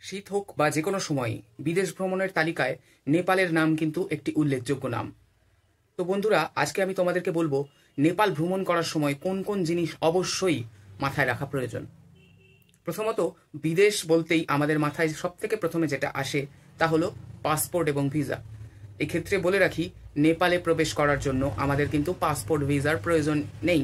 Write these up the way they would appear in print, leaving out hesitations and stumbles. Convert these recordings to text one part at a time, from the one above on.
শীত হোক বা যে কোনো সময় বিদেশ ভ্রমণের তালিকায় নেপালের নাম কিন্তু একটি উল্লেখযোগ্য নাম। তো বন্ধুরা, আজকে আমি তোমাদেরকে বলবো নেপাল ভ্রমণ করার সময় কোন কোন জিনিস অবশ্যই মাথায় রাখা প্রয়োজন। প্রথমত, বিদেশ বলতেই আমাদের মাথায় সবথেকে প্রথমে যেটা আসে তা হলো পাসপোর্ট এবং ভিসা। এক্ষেত্রে বলে রাখি, নেপালে প্রবেশ করার জন্য আমাদের কিন্তু পাসপোর্ট ভিসার প্রয়োজন নেই।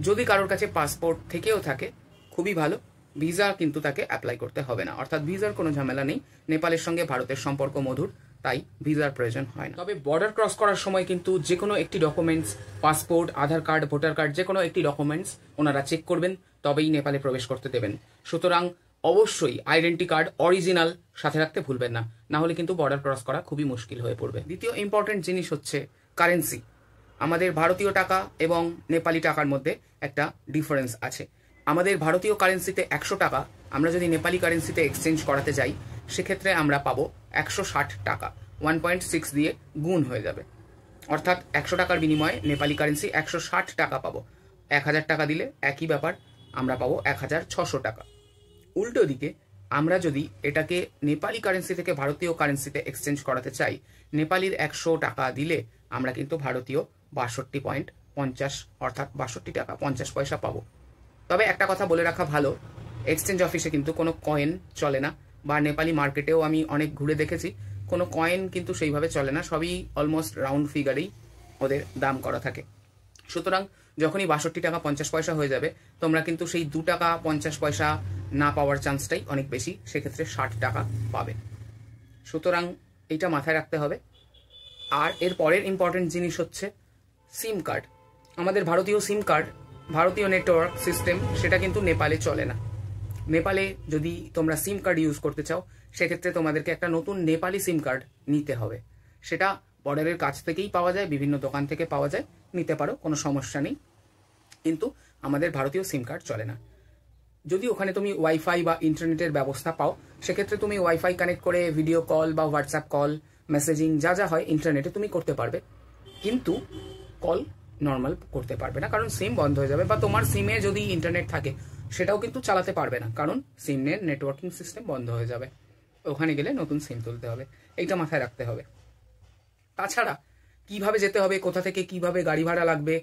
যদি কারোর কাছে পাসপোর্ট থেকেও থাকে খুবই ভালো, ভিসা কিন্তু তাকে অ্যাপ্লাই করতে হবে না, অর্থাৎ ভিসার কোনো ঝামেলা নেই। নেপালের সঙ্গে ভারতের সম্পর্ক মধুর, তাই ভিসার প্রয়োজন হয় না। তবে বর্ডার ক্রস করার সময় কিন্তু যে কোনো একটি ডকুমেন্টস, পাসপোর্ট, আধার কার্ড, ভোটার কার্ড, যে কোনো একটি ডকুমেন্টস ওনারা চেক করবেন, তবেই নেপালে প্রবেশ করতে দেবেন। সুতরাং অবশ্যই আইডেন্টি কার্ড অরিজিনাল সাথে রাখতে ভুলবেন না, না হলে কিন্তু বর্ডার ক্রস করা খুবই মুশকিল হয়ে পড়বে। দ্বিতীয় ইম্পর্টেন্ট জিনিস হচ্ছে কারেন্সি। আমাদের ভারতীয় টাকা এবং নেপালি টাকার মধ্যে একটা ডিফারেন্স আছে। আমাদের ভারতীয় কারেন্সিতে 100 টাকা আমরা যদি নেপালি কারেন্সিতে এক্সচেঞ্জ করাতে যাই, সেক্ষেত্রে আমরা পাবো 160 টাকা। 1.6 দিয়ে গুণ হয়ে যাবে, অর্থাৎ 100 টাকার বিনিময়ে নেপালি কারেন্সি 160 টাকা পাবো। 1000 টাকা দিলে একই ব্যাপার, আমরা পাবো 1600 টাকা। উল্টো দিকে আমরা যদি এটাকে নেপালি কারেন্সি থেকে ভারতীয় কারেন্সিতে এক্সচেঞ্জ করাতে চাই, নেপালির 100 টাকা দিলে আমরা কিন্তু ভারতীয় 62.50 অর্থাৎ 62 টাকা 50 পয়সা পাবো। তবে একটা কথা বলে রাখা ভালো, এক্সচেঞ্জ অফিসে কিন্তু কোনো কয়েন চলে না, বা নেপালি মার্কেটেও আমি অনেক ঘুরে দেখেছি কোনো কয়েন কিন্তু সেইভাবে চলে না, সবই অলমোস্ট রাউন্ড ফিগারেই ওদের দাম করা থাকে। সুতরাং যখনই 62 টাকা 50 পয়সা হয়ে যাবে, তোমরা কিন্তু সেই 2 টাকা 50 পয়সা না পাওয়ার চান্সটাই অনেক বেশি, সেক্ষেত্রে 60 টাকা পাবে। সুতরাং এইটা মাথায় রাখতে হবে। আর এর পরের ইম্পর্টেন্ট জিনিস হচ্ছে সিম কার্ড। আমাদের ভারতীয় সিম কার্ড, ভারতীয় নেটওয়ার্ক সিস্টেম, সেটা কিন্তু নেপালে চলে না। নেপালে যদি তোমরা সিম কার্ড ইউজ করতে চাও, সেক্ষেত্রে তোমাদেরকে একটা নতুন নেপালি সিম কার্ড নিতে হবে। সেটা বর্ডারের কাছ থেকেই পাওয়া যায়, বিভিন্ন দোকান থেকে পাওয়া যায়, নিতে পারো, কোনো সমস্যা নেই। কিন্তু আমাদের ভারতীয় সিম কার্ড চলে না। যদি ওখানে তুমি ওয়াইফাই বা ইন্টারনেটের ব্যবস্থা পাও, সেক্ষেত্রে তুমি ওয়াইফাই কানেক্ট করে ভিডিও কল বা হোয়াটসঅ্যাপ কল, মেসেজিং যা যা হয় ইন্টারনেটে তুমি করতে পারবে, কিন্তু কল নর্মাল করতে পারবে না, কারণ সিম বন্ধ হয়ে যাবে। বা তোমার সিমে যদি ইন্টারনেট থাকে সেটাও কিন্তু চালাতে পারবে না, কারণ সিমের নেটওয়ার্কিং সিস্টেম বন্ধ হয়ে যাবে। ওখানে গেলে নতুন সিম তুলতে হবে, এইটা মাথায় রাখতে হবে। তাছাড়া কিভাবে যেতে হবে, কোথা থেকে কিভাবে গাড়ি ভাড়া লাগবে,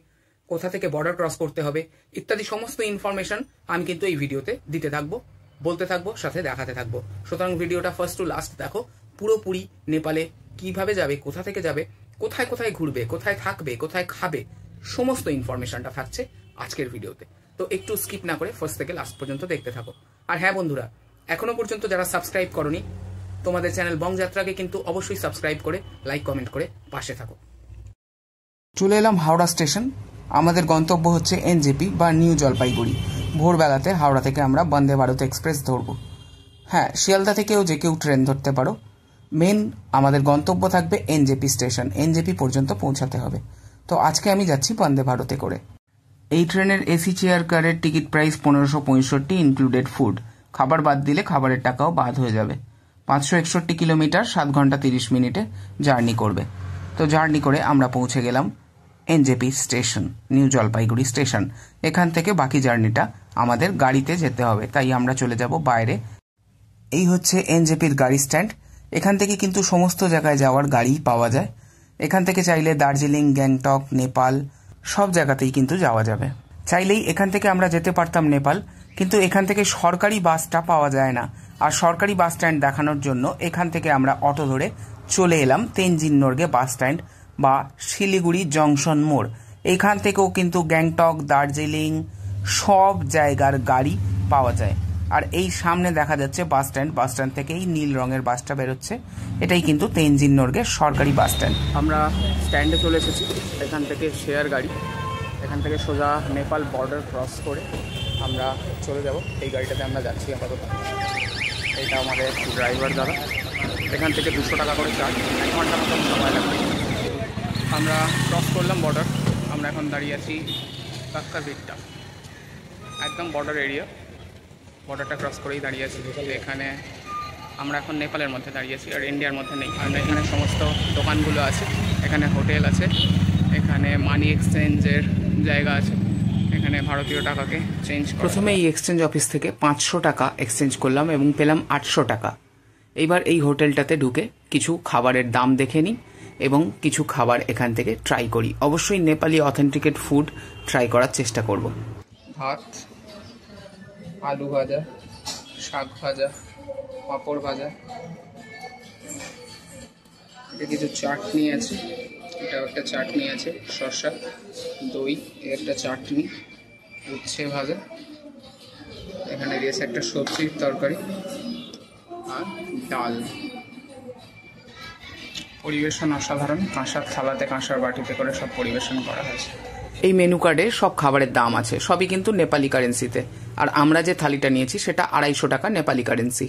কোথা থেকে বর্ডার ক্রস করতে হবে ইত্যাদি সমস্ত ইনফরমেশন আমি কিন্তু এই ভিডিওতে দিতে থাকবো, বলতে থাকবো, সাথে দেখাতে থাকবো। সুতরাং ভিডিওটা ফার্স্ট টু লাস্ট দেখো। পুরোপুরি নেপালে কিভাবে যাবে, কোথা থেকে যাবে, কোথায় কোথায় ঘুরবে, কোথায় থাকবে, কোথায় খাবে, সমস্ত ইনফরমেশনটা থাকছে আজকের ভিডিওতে। তো একটু স্কিপ না করে ফার্স্ট থেকে লাস্ট পর্যন্ত দেখতে থাকো। আর হ্যাঁ বন্ধুরা, এখনো পর্যন্ত যারা সাবস্ক্রাইব করনি, তোমাদের চ্যানেল বংযাত্রাকে কিন্তু অবশ্যই সাবস্ক্রাইব করে লাইক কমেন্ট করে পাশে থাকো। চলে এলাম হাওড়া স্টেশন। আমাদের গন্তব্য হচ্ছে এনজেপি বা নিউ জলপাইগুড়ি। ভোরবেলাতে হাওড়া থেকে আমরা বন্দে ভারত এক্সপ্রেস ধরবো। হ্যাঁ, শিয়ালদা থেকেও যে কেউ ট্রেন ধরতে পারো। মেন আমাদের গন্তব্য থাকবে এনজেপি স্টেশন, এনজেপি পর্যন্ত পৌঁছাতে হবে। তো আজকে আমি যাচ্ছি বন্দে ভারতে করে। এই ট্রেনের এসি চেয়ার কারের টিকিট প্রাইস 1565, ইনক্লুডেড ফুড। খাবার বাদ দিলে খাবারের টাকাও বাদ হয়ে যাবে। 561 কিলোমিটার, 7 ঘন্টা 30 মিনিটে জার্নি করবে। তো জার্নি করে আমরা পৌঁছে গেলাম NJP station, new Jalpaiguri station. এখান থেকে বাকি জার্নিটা আমাদের গাড়িতে যেতে হবে, তাই আমরা চলে যাব বাইরে। এই হচ্ছে এনজেপির গাড়ি স্ট্যান্ড। এখান থেকে কিন্তু সমস্ত জায়গায় যাওয়ার গাড়ি পাওয়া যায়। এখান থেকে চাইলে দার্জিলিং, গ্যাংটক, নেপাল সব জায়গাতেই কিন্তু যাওয়া যাবে। চাইলেই এখান থেকে আমরা যেতে পারতাম নেপাল, কিন্তু এখান থেকে সরকারি বাসটা পাওয়া যায় না। আর সরকারি বাস স্ট্যান্ড দেখানোর জন্য এখান থেকে আমরা অটো ধরে চলে এলাম তেনজিং নোরগে বাস স্ট্যান্ড বা শিলিগুড়ি জংশন মোড়। এখান থেকেও কিন্তু গ্যাংটক, দার্জিলিং সব জায়গার গাড়ি পাওয়া যায়। আর এই সামনে দেখা যাচ্ছে বাস স্ট্যান্ড, বাস স্ট্যান্ড থেকেই নীল রঙের বাসটা বেরোচ্ছে। এটাই কিন্তু তেনজিং নোরগে সরকারি বাস স্ট্যান্ড। আমরা স্ট্যান্ডে চলে এসেছি। এখান থেকে শেয়ার গাড়ি, এখান থেকে সোজা নেপাল বর্ডার ক্রস করে আমরা চলে যাব। এই গাড়িটাতে আমরা যাচ্ছি আপাতত। এইটা আমাদের ড্রাইভার দাদা। এখান থেকে 200 টাকা করে চার্জ, 1 ঘন্টার মতন সময় লাগবে। আমরা ক্রস করলাম বর্ডার। আমরা এখন দাঁড়িয়ে আছি কাক্কাজিট্টা, একদম বর্ডার এরিয়া। বর্ডারটা ক্রস করেই দাঁড়িয়ে আছি। এখানে আমরা এখন নেপালের মধ্যে দাঁড়িয়ে আছি, আর ইন্ডিয়ার মধ্যে নেই। কারণ এখানে সমস্ত দোকানগুলো আছে, এখানে হোটেল আছে, এখানে মানি এক্সচেঞ্জের জায়গা আছে। এখানে ভারতীয় টাকাকে চেঞ্জ প্রথমে এই এক্সচেঞ্জ অফিস থেকে 500 টাকা এক্সচেঞ্জ করলাম এবং পেলাম 800 টাকা। এইবার এই হোটেলটাতে ঢুকে কিছু খাবারের দাম দেখে নিই এবং কিছু খাবার এখান থেকে ট্রাই করি। অবশ্যই নেপালি অথেন্টিকেট ফুড ট্রাই করার চেষ্টা করব। ভাত, আলু ভাজা, শাক ভাজা, পাঁপড় ভাজা, এটা কিছু চাটনি আছে, এটাও একটা চাটনি আছে, শসা, দই, একটা চাটনি, উচ্ছে ভাজা, এখানে দিয়েছে একটা সবজির তরকারি আর ডাল। পরিবেশন অসাধারণ, কাঁসার থালাতে কাঁসার বাটিতে করে সব পরিবেশন করা হয়েছে। এই মেনু কার্ডে সব খাবারের দাম আছে, সবই কিন্তু নেপালি কারেন্সিতে। আর আমরা যে থালিটা নিয়েছি সেটা 250 টাকা নেপালি কারেন্সি।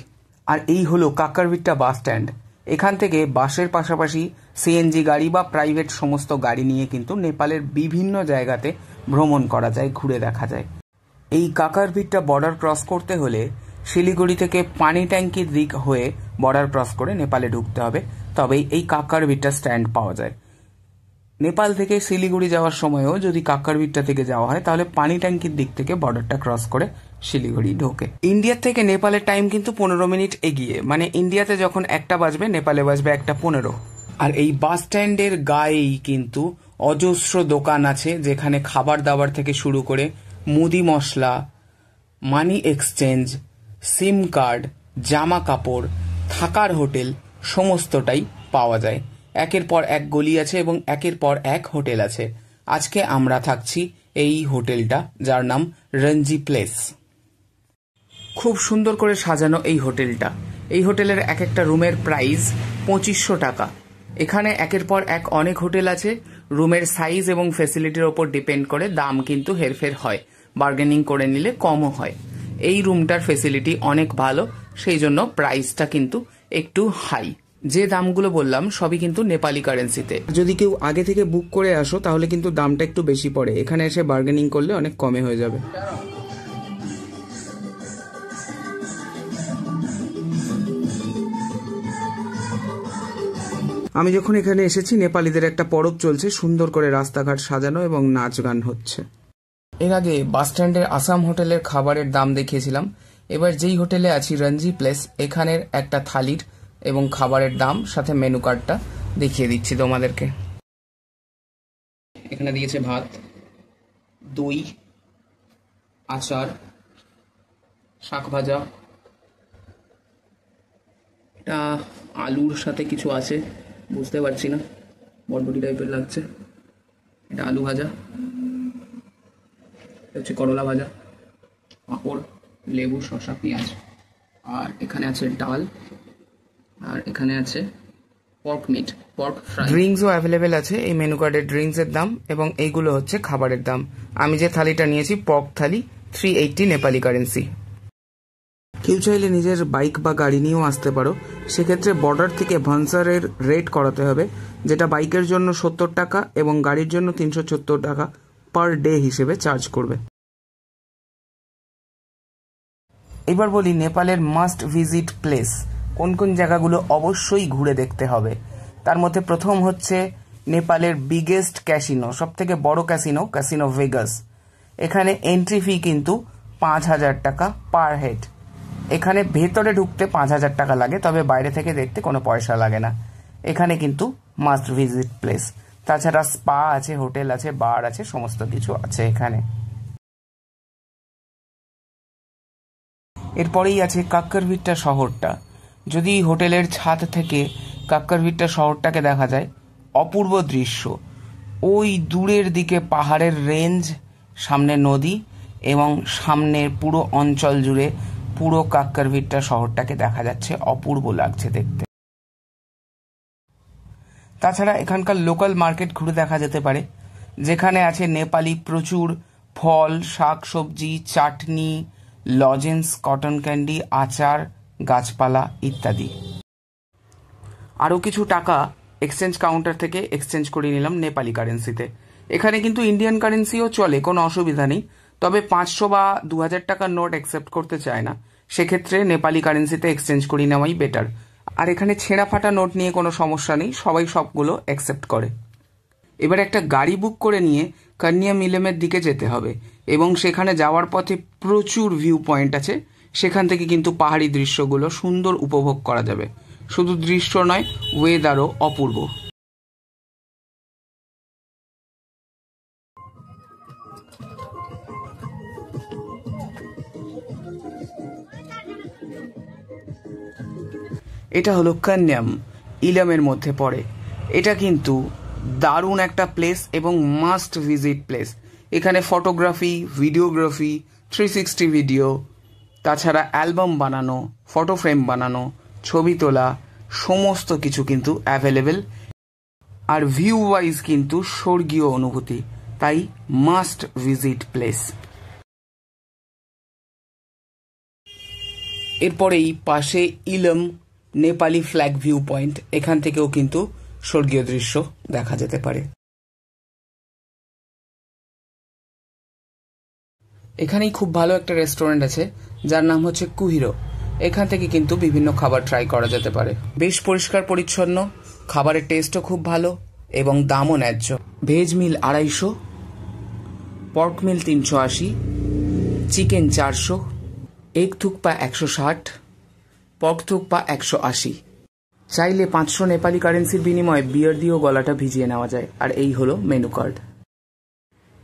আর এই হলো কাক্কারভিট্টা বাস স্ট্যান্ড। এখান থেকে বাসের পাশাপাশি সিএনজি গাড়ি বা প্রাইভেট সমস্ত গাড়ি নিয়ে কিন্তু নেপালের বিভিন্ন জায়গাতে ভ্রমণ করা যায়, ঘুরে দেখা যায়। এই কাক্কারভিট্টা বর্ডার ক্রস করতে হলে শিলিগুড়ি থেকে পানি ট্যাঙ্কির দিক হয়ে বর্ডার ক্রস করে নেপালে ঢুকতে হবে, তবেই এই কাক্কারভিট্টা স্ট্যান্ড পাওয়া যায়। নেপাল থেকে শিলিগুড়ি যাওয়ার সময়ও যদি কাক্কারভিট্টা থেকে যাওয়া হয় তাহলে পানি ট্যাঙ্কির দিক থেকে বর্ডারটা ক্রস করে শিলিগুড়ি ঢোকে। ইন্ডিয়ার থেকে নেপালের টাইম কিন্তু 15 মিনিট এগিয়ে, মানে ইন্ডিয়াতে যখন 1টা বাজবে নেপালে বাজবে 1:15। আর এই বাস স্ট্যান্ডের গায়েই কিন্তু অজস্র দোকান আছে, যেখানে খাবার দাবার থেকে শুরু করে মুদি মশলা, মানি এক্সচেঞ্জ, সিম কার্ড, জামা কাপড়, থাকার হোটেল সমস্তটাই পাওয়া যায়। একের পর এক গলি আছে এবং একের পর এক হোটেল আছে। আজকে আমরা থাকছি এই হোটেলটা, যার নাম রঞ্জি প্লেস। খুব সুন্দর করে সাজানো এই হোটেলটা। এই হোটেলের এক একটা রুমের প্রাইস 2500 টাকা। এখানে একের পর এক অনেক হোটেল আছে। রুমের সাইজ এবং ফ্যাসিলিটির ওপর ডিপেন্ড করে দাম কিন্তু হেরফের হয়, বার্গেনিং করে নিলে কমও হয়। এই রুমটার ফ্যাসিলিটি অনেক ভালো, সেই জন্য প্রাইসটা কিন্তু একটু হাই। যে দামগুলো বললাম সবই কিন্তু নেপালি কারেন্সিতে। যদি কেউ আগে থেকে বুক করে আসো তাহলে কিন্তু দামটা একটু বেশি পড়ে, এখানে এসে বার্গেনিং করলে অনেক কমে হয়ে যাবে। আমি যখন এখানে এসেছি নেপালিদের একটা পরব চলছে, সুন্দর করে রাস্তাঘাট সাজানো এবং নাচ গান হচ্ছে। এর আগে বাস স্ট্যান্ডের আসাম হোটেলের খাবারের দাম দেখিয়েছিলাম। এবার যেই হোটেলে আছি রঞ্জি প্লেস, এখানের একটা থালির এবং খাবারের দাম সাথে মেনু কার্ডটা দেখিয়ে দিচ্ছি তোমাদেরকে। এখানে দিয়েছে ভাত, দই, আচার, শাক ভাজা, এটা আলুর সাথে কিছু আছে বুঝতে পারছি না, বটবটি টাইপের লাগছে। এটা আলু ভাজা, এটা হচ্ছে করলা ভাজা, পাঁপড়, লেবু, শসা, পেঁয়াজ। আর এখানে আছে ডাল, আর এখানে আছে পর্ক মিট, পর্ক ফ্রাই। ড্রিঙ্কসও অ্যাভেলেবেল আছে এই মেনু কার্ডের ড্রিঙ্কসের দাম, এবং এইগুলো হচ্ছে খাবারের দাম। আমি যে থালিটা নিয়েছি পর্ক থালি, 380 নেপালি কারেন্সি। কেউ চাইলে নিজের বাইক বা গাড়ি নিয়েও আসতে পারো, সেক্ষেত্রে বর্ডার থেকে ভানসারের রেট করাতে হবে, যেটা বাইকের জন্য 70 টাকা এবং গাড়ির জন্য 370 টাকা পার ডে হিসেবে চার্জ করবে। এবার বলি নেপালের মাস্ট ভিজিট প্লেস, কোন কোন জায়গাগুলো অবশ্যই ঘুরে দেখতে হবে। তার মধ্যে প্রথম হচ্ছে নেপালের বিগেস্ট ক্যাসিনো, সব থেকে বড় ক্যাসিনো, ক্যাসিনো ভেগাস। এখানে এন্ট্রি ফি কিন্তু 5000 টাকা পার হেড। এখানে ভেতরে ঢুকতে 5000 টাকা লাগে, তবে বাইরে থেকে দেখতে কোনো পয়সা লাগে না। এখানে কিন্তু মাস্ট ভিজিট প্লেস। তাছাড়া স্পা আছে, হোটেল আছে, বার আছে, সমস্ত কিছু আছে এখানে। এরপরেই আছে কাক্কারভিট্টা শহরটা। যদি হোটেলের ছাদ থেকে কাক্কারভিট্টা শহরটাকে দেখা যায়, অপূর্ব দৃশ্য। ওই দূরের দিকে পাহাড়ের রেঞ্জ, সামনে নদী এবং সামনের পুরো অঞ্চল জুড়ে পুরো কাক্কারভিট্টা শহরটাকে দেখা যাচ্ছে, অপূর্ব লাগছে দেখতে। তাছাড়া এখানকার লোকাল মার্কেট ঘুরে দেখা যেতে পারে, যেখানে আছে নেপালি প্রচুর ফল, শাক সবজি, চাটনি, লজেন্স, কটন ক্যান্ডি, আচার, গাছপালা ইত্যাদি। আরও কিছু টাকা এক্সচেঞ্জ কাউন্টার থেকে এক্সচেঞ্জ করে নিলাম নেপালি কারেন্সিতে। এখানে কিন্তু ইন্ডিয়ান কারেন্সিও চলে, কোনো অসুবিধা নেই, তবে 500 বা 2000 টাকার নোট অ্যাকসেপ্ট করতে চায় না, সেক্ষেত্রে নেপালি কারেন্সিতে এক্সচেঞ্জ করে নেওয়াই বেটার। আর এখানে ছেঁড়া ফাটা নোট নিয়ে কোনো সমস্যা নেই, সবাই সবগুলো অ্যাকসেপ্ট করে। এবার একটা গাড়ি বুক করে নিয়ে কন্যামিলেমের দিকে যেতে হবে। এবং সেখানে যাওয়ার পথে প্রচুর ভিউ পয়েন্ট আছে, সেখান থেকে কিন্তু পাহাড়ি দৃশ্যগুলো সুন্দর উপভোগ করা যাবে। শুধু দৃশ্য নয়, ওয়েদারও অপূর্ব। এটা হলো কান্যাম, ইলামের মধ্যে পড়ে। এটা কিন্তু দারুণ একটা প্লেস এবং মাস্ট ভিজিট প্লেস। এখানে ফটোগ্রাফি, ভিডিওগ্রাফি, 360 ভিডিও, তাছাড়া অ্যালবাম বানানো, ফটো ফ্রেম বানানো, ছবি তোলা, সমস্ত কিছু কিন্তু অ্যাভেলেবেল। আর ভিউ ওয়াইজ কিন্তু স্বর্গীয় অনুভূতি, তাই মাস্ট ভিজিট প্লেস। এরপরেই পাশে ইলম নেপালি ফ্ল্যাগ ভিউ পয়েন্ট, এখান থেকেও কিন্তু স্বর্গীয় দৃশ্য দেখা যেতে পারে। এখানেই খুব ভালো একটা রেস্টুরেন্ট আছে যার নাম হচ্ছে কুহিরো। এখান থেকে কিন্তু বিভিন্ন খাবার ট্রাই করা যেতে পারে। বেশ পরিষ্কার পরিচ্ছন্ন, খাবারের টেস্টও খুব ভালো এবং দামও ন্যায্য। ভেজ মিল 250, পর্ক মিল 380, chicken 400, egg thukpa 160, pork thukpa 180। চাইলে 500 নেপালি কারেন্সির বিনিময়ে বিয়ার দিয়েও গলাটা ভিজিয়ে নেওয়া যায়। আর এই হলো মেনু কার্ড।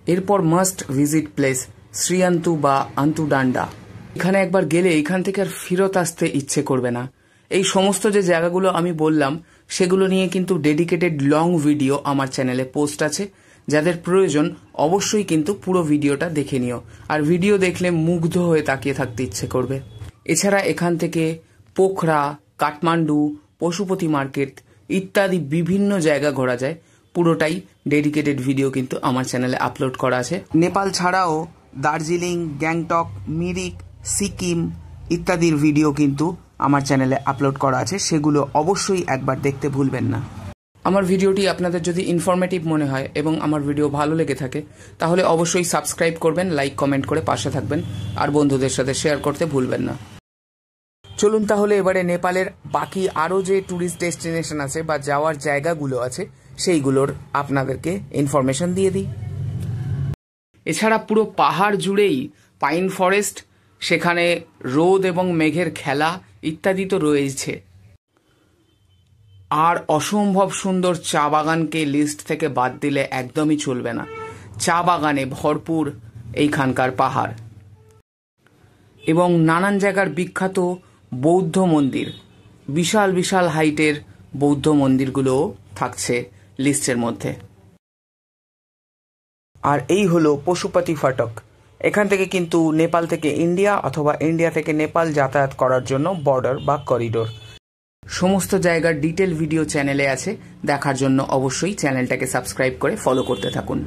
এরপর মাস্ট ভিজিট প্লেস শ্রীয়ান্তু বা আন্তুডান্ডা। এখানে একবার গেলে এখান থেকে আর ফেরত আসতে ইচ্ছে করবে না। এই সমস্ত যে জায়গাগুলো আমি বললাম সেগুলো নিয়ে কিন্তু ডেডিকেটেড লং ভিডিও আমার চ্যানেলে পোস্ট আছে। যাদের প্রয়োজন অবশ্যই কিন্তু পুরো ভিডিওটা দেখে নিও, আর ভিডিও দেখলে মুগ্ধ হয়ে তাকিয়ে থাকতে ইচ্ছে করবে। এছাড়া এখান থেকে পোখরা, কাঠমান্ডু, পশুপতি মার্কেট ইত্যাদি বিভিন্ন জায়গা ঘোরা যায়। পুরোটাই ডেডিকেটেড ভিডিও কিন্তু আমার চ্যানেলে আপলোড করা আছে। নেপাল ছাড়াও দার্জিলিং, গ্যাংটক, মিরিক, সিকিম ইত্যাদির ভিডিও কিন্তু আমার চ্যানেলে আপলোড করা আছে, সেগুলো অবশ্যই একবার দেখতে ভুলবেন না। আমার ভিডিওটি আপনাদের যদি ইনফরমেটিভ মনে হয় এবং আমার ভিডিও ভালো লেগে থাকে তাহলে অবশ্যই সাবস্ক্রাইব করবেন, লাইক কমেন্ট করে পাশে থাকবেন, আর বন্ধুদের সাথে শেয়ার করতে ভুলবেন না। চলুন তাহলে এবারে নেপালের বাকি আরও যে ট্যুরিস্ট ডেস্টিনেশন আছে বা যাওয়ার জায়গাগুলো আছে সেইগুলোর আপনাদেরকে ইনফরমেশন দিয়ে দিই। এছাড়া পুরো পাহাড় জুড়েই পাইন ফরেস্ট, সেখানে রোদ এবং মেঘের খেলা ইত্যাদি তো রয়েছে। আর অসম্ভব সুন্দর চা বাগানকে লিস্ট থেকে বাদ দিলে একদমই চলবে না। চা বাগানে ভরপুর এইখানকার পাহাড় এবং নানান জায়গার বিখ্যাত বৌদ্ধ মন্দির, বিশাল বিশাল হাইটের বৌদ্ধ মন্দিরগুলোও থাকছে লিস্টের মধ্যে। আর এই হলো পশুপতি ফাটক। এখান থেকে কিন্তু নেপাল থেকে ইন্ডিয়া অথবা ইন্ডিয়া থেকে নেপাল যাতায়াত করার জন্য বর্ডার বা করিডোর। সমস্ত জায়গার ডিটেল ভিডিও চ্যানেলে আছে, দেখার জন্য অবশ্যই চ্যানেলটাকে সাবস্ক্রাইব করে ফলো করতে থাকুন।